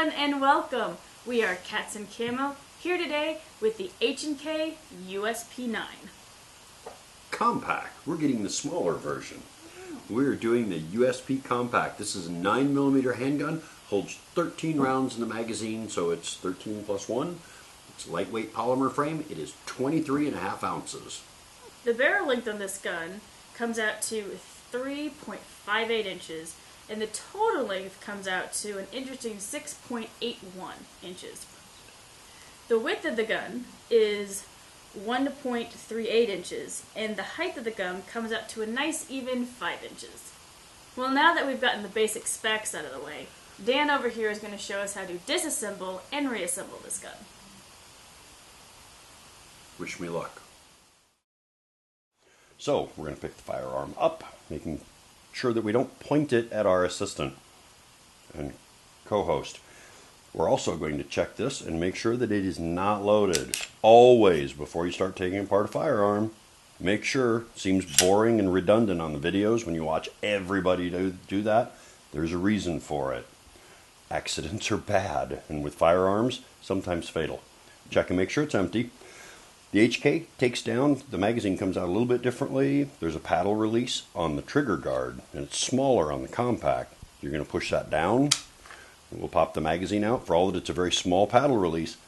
everyone, and welcome. We are Cats and Camo, here today with the H&K USP 9. Compact. We're getting the smaller version. We're doing the USP Compact. This is a 9mm handgun, holds 13 rounds in the magazine, so it's 13 plus 1. It's a lightweight polymer frame. It is 23.5 ounces. The barrel length on this gun comes out to 3.58 inches, and the total length comes out to an interesting 6.81 inches. The width of the gun is 1.38 inches, and the height of the gun comes out to a nice even 5 inches. Well, now that we've gotten the basic specs out of the way, Dan over here is going to show us how to disassemble and reassemble this gun. Wish me luck. So, we're going to pick the firearm up, making sure that we don't point it at our assistant and co-host. We're also going to check this and make sure that it is not loaded. Always, before you start taking apart a firearm, make sure. It seems boring and redundant on the videos when you watch everybody do that. There's a reason for it. Accidents are bad, and with firearms, sometimes fatal. Check and make sure it's empty. The HK takes down, the magazine comes out a little bit differently. There's a paddle release on the trigger guard, and it's smaller on the compact. You're going to push that down. We'll pop the magazine out. For all that it's a very small paddle release,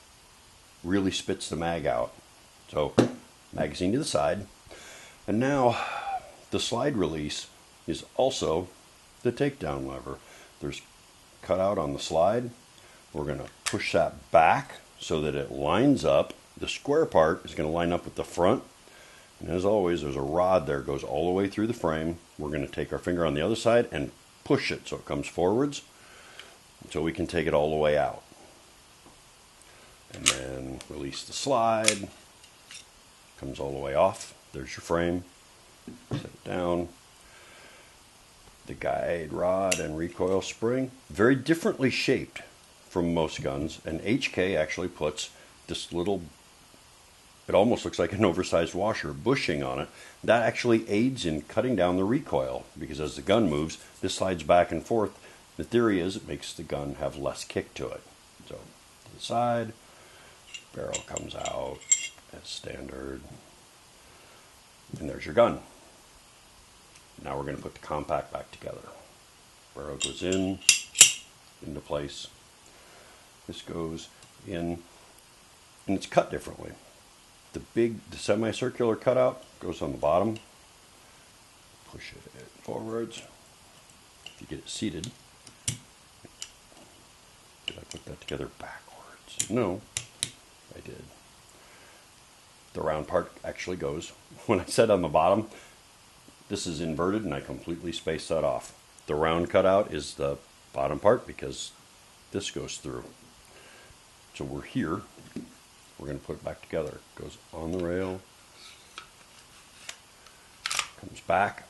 really spits the mag out. So, magazine to the side. And now, the slide release is also the takedown lever. There's cutout on the slide. We're going to push that back so that it lines up. The square part is going to line up with the front. And as always, there's a rod there that goes all the way through the frame. We're going to take our finger on the other side and push it so it comes forwards, so we can take it all the way out. And then release the slide. Comes all the way off. There's your frame. Set it down. The guide rod and recoil spring, very differently shaped from most guns. And HK actually puts this little, it almost looks like an oversized washer, bushing on it. That actually aids in cutting down the recoil, because as the gun moves, this slides back and forth. The theory is it makes the gun have less kick to it. So, to the side, barrel comes out as standard, and there's your gun. Now we're going to put the compact back together. Barrel goes into place. This goes in, and it's cut differently. The semicircular cutout goes on the bottom. Push it forwards. If you get it seated. Did I put that together backwards? No, I did. The round part actually goes. When I said on the bottom, this is inverted and I completely spaced that off. The round cutout is the bottom part because this goes through. So we're here. We're going to put it back together. It goes on the rail, comes back,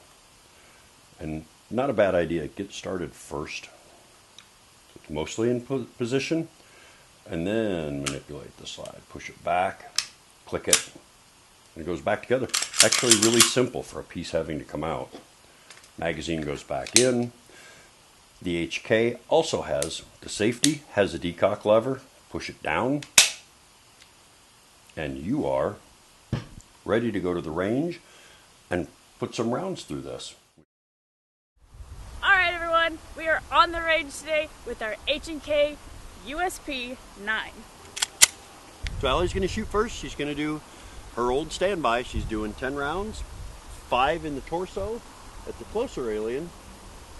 and not a bad idea. Get started first. It's mostly in position, and then manipulate the slide. Push it back, click it, and it goes back together. Actually really simple for a piece having to come out. Magazine goes back in. The HK also has the safety, has a decock lever. Push it down, and you are ready to go to the range and put some rounds through this. Alright everyone, we are on the range today with our H&K USP 9. So Allie's going to shoot first. She's going to do her old standby. She's doing 10 rounds, 5 in the torso at the closer alien,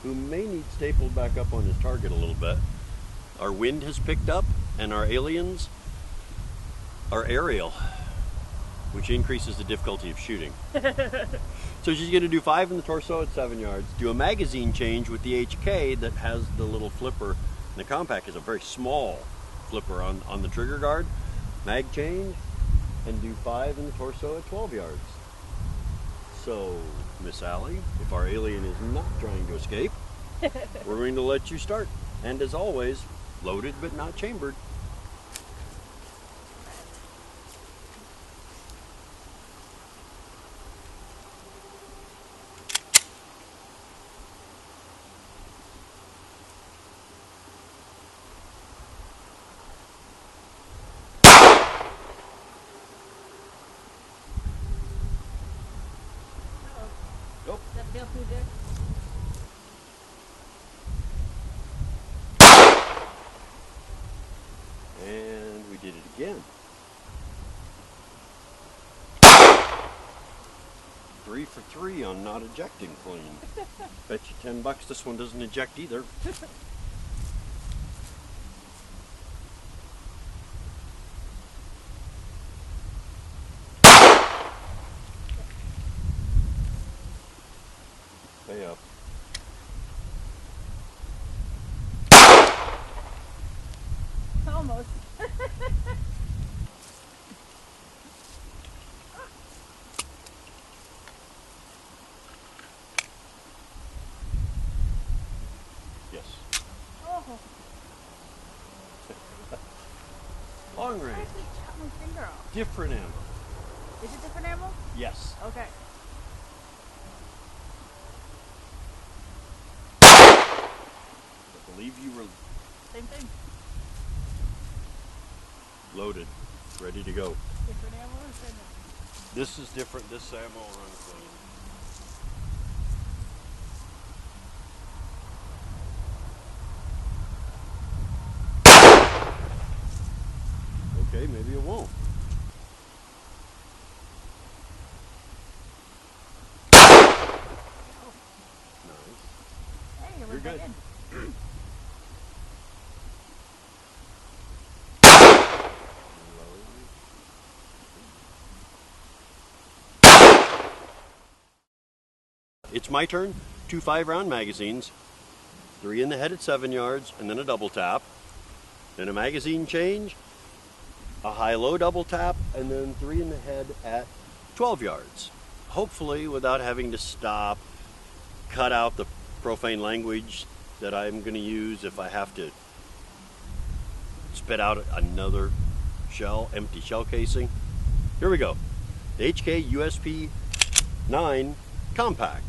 who may need stapled back up on his target a little bit. Our wind has picked up, and our aliens are aerial, which increases the difficulty of shooting. So she's going to do 5 in the torso at 7 yards, do a magazine change with the HK that has the little flipper, and the compact is a very small flipper on the trigger guard. Mag change, and do 5 in the torso at 12 yards. So, Miss Allie, if our alien is not trying to escape, we're going to let you start. And as always, loaded but not chambered. Fuck me, Dick. And we did it again. 3 for 3 on not ejecting clean. Bet you $10 this one doesn't eject either. Stay up. Almost. Yes. Oh. Long I range. actually chopped my finger off. Different ammo. Is it different ammo? Yes. Okay. I believe you were Same thing. loaded, ready to go. Different ammo or same ammo? This is different. This ammo will run clean. Okay, maybe it won't. Nice. Hey, You're good. in. It's my turn. 2 5-round magazines, 3 in the head at 7 yards, and then a double tap. Then a magazine change, a high-low double tap, and then 3 in the head at 12 yards. Hopefully without having to stop, cut out the profane language that I'm going to use if I have to spit out another shell, empty shell casing. Here we go. The H&K USP 9 Compact.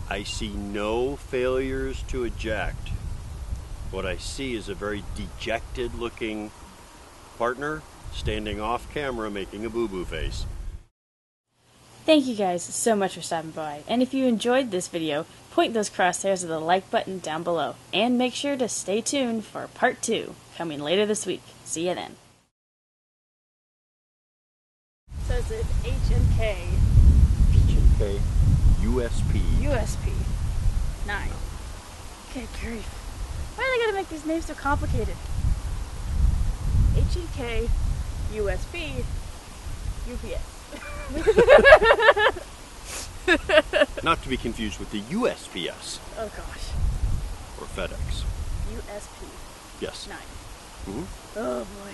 I see no failures to eject. What I see is a very dejected looking partner standing off camera making a boo-boo face. Thank you guys so much for stopping by, and if you enjoyed this video, point those crosshairs at the like button down below, and make sure to stay tuned for part 2, coming later this week. See you then. Says it H&K H&K USP. USP 9. Good grief. Why are they gonna make these names so complicated? H&K USP UPS. Not to be confused with the USPS Oh gosh. or FedEx. USP Yes. 9. Mm-hmm. Oh boy.